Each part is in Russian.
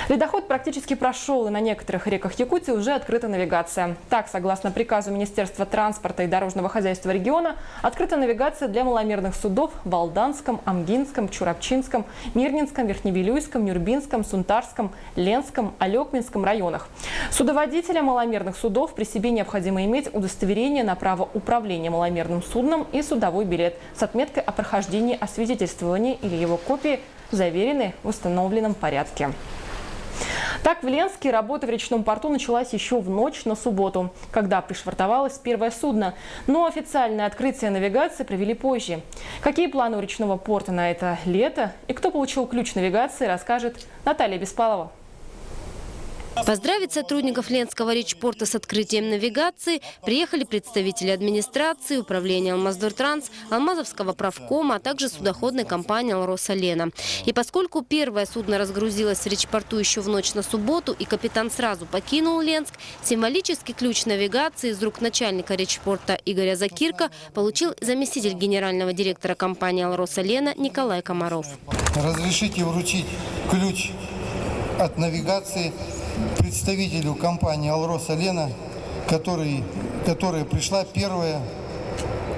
Ледоход практически прошел, и на некоторых реках Якутии уже открыта навигация. Так, согласно приказу Министерства транспорта и дорожного хозяйства региона, открыта навигация для маломерных судов в Алданском, Амгинском, Чурапчинском, Мирнинском, Верхневилюйском, Нюрбинском, Сунтарском, Ленском, Алекминском районах. Судоводителям маломерных судов при себе необходимо иметь удостоверение на право управления маломерным судном и судовой билет с отметкой о прохождении освидетельствования или его копии, заверенной в установленном порядке. Так, в Ленске работа в речном порту началась еще в ночь на субботу, когда пришвартовалось первое судно. Но официальное открытие навигации провели позже. Какие планы у речного порта на это лето и кто получил ключ навигации, расскажет Наталья Беспалова. Поздравить сотрудников Ленского речпорта с открытием навигации приехали представители администрации, управления Алмаздортранс, Алмазовского правкома, а также судоходной компании «Алроса Лена». И поскольку первое судно разгрузилось в речпорту еще в ночь на субботу и капитан сразу покинул Ленск, символический ключ навигации из рук начальника речпорта Игоря Закирка получил заместитель генерального директора компании «Алроса Лена» Николай Комаров. Разрешите вручить ключ от навигации представителю компании «Алроса Лена», которая пришла первая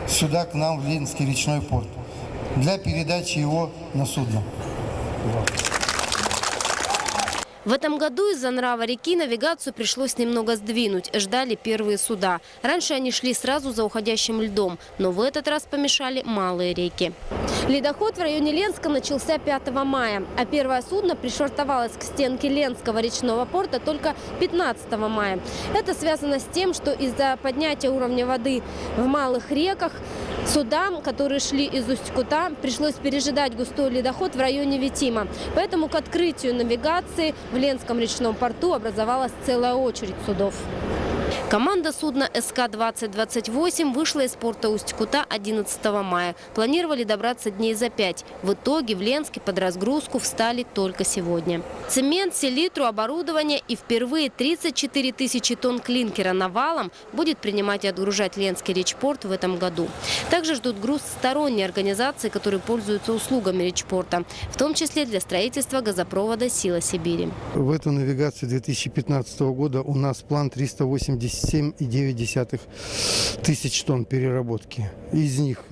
сюда к нам в Ленинский речной порт для передачи его на судно. В этом году из-за нрава реки навигацию пришлось немного сдвинуть. Ждали первые суда. Раньше они шли сразу за уходящим льдом, но в этот раз помешали малые реки. Ледоход в районе Ленска начался 5 мая, а первое судно пришвартовалось к стенке Ленского речного порта только 15 мая. Это связано с тем, что из-за поднятия уровня воды в малых реках судам, которые шли из Усть-Кута, пришлось пережидать густой ледоход в районе Витима. Поэтому к открытию навигации в Ленском речном порту образовалась целая очередь судов. Команда судна СК-2028 вышла из порта Усть-Кута 11 мая. Планировали добраться дней за 5. В итоге в Ленске под разгрузку встали только сегодня. Цемент, селитру, оборудование и впервые 34 тысячи тонн клинкера навалом будет принимать и отгружать Ленский речпорт в этом году. Также ждут груз сторонние организации, которые пользуются услугами речпорта, в том числе для строительства газопровода «Сила Сибири». В эту навигацию 2015 года у нас план 387,9 тысяч тонн переработки. Из них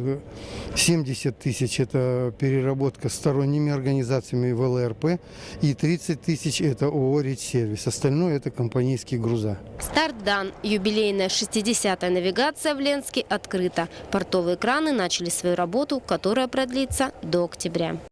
70 тысяч – это переработка сторонними организациями ВЛРП, и 30 тысяч – это ООО «Речсервис». Остальное – это компанейские груза. Старт дан. Юбилейная 60-я навигация в Ленске открыта. Портовые краны начали свою работу, которая продлится до октября.